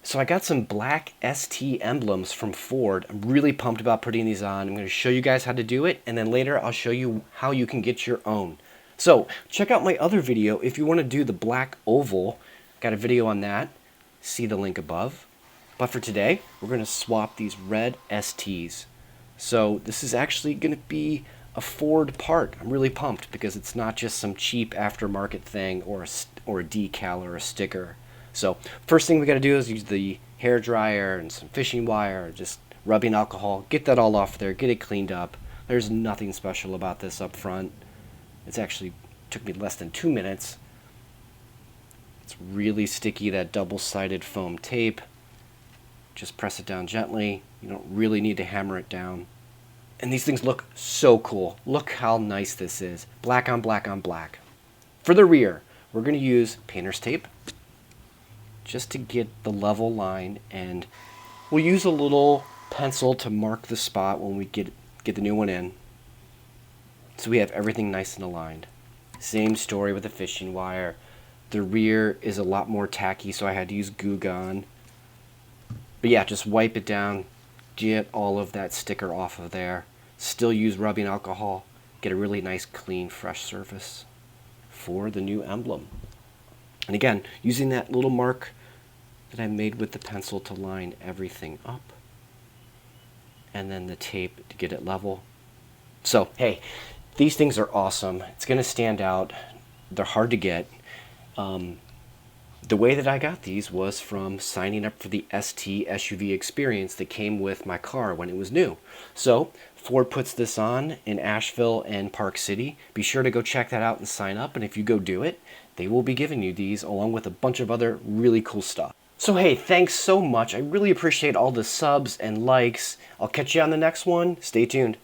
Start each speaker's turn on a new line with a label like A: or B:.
A: So I got some black ST emblems from Ford. I'm really pumped about putting these on. I'm going to show you guys how to do it, and then later I'll show you how you can get your own. So check out my other video if you want to do the black oval. Got a video on that. See the link above. But for today, we're going to swap these red STs. So this is actually going to be a Ford part. I'm really pumped because it's not just some cheap aftermarket thing or a decal or a sticker. So first thing we got to do is use the hair dryer and some fishing wire, just rubbing alcohol, get that all off there, get it cleaned up. There's nothing special about this up front. It's actually took me less than 2 minutes. It's really sticky, that double-sided foam tape. Just press it down gently. You don't really need to hammer it down. And these things look so cool. Look how nice this is. Black on black on black. For the rear, we're going to use painter's tape just to get the level line, and we'll use a little pencil to mark the spot when we get the new one in, so we have everything nice and aligned. Same story with the fishing wire. The rear is a lot more tacky, so I had to use Goo Gone. But yeah, just wipe it down, get all of that sticker off of there. Still use rubbing alcohol, get a really nice clean fresh surface for the new emblem. And again, using that little mark that I made with the pencil to line everything up, and then the tape to get it level. So hey, these things are awesome. It's going to stand out. They're hard to get. The way that I got these was from signing up for the ST SUV experience that came with my car when it was new. So Ford puts this on in Asheville and Park City. Be sure to go check that out and sign up, and if you go do it, they will be giving you these along with a bunch of other really cool stuff. So hey, thanks so much. I really appreciate all the subs and likes. I'll catch you on the next one. Stay tuned.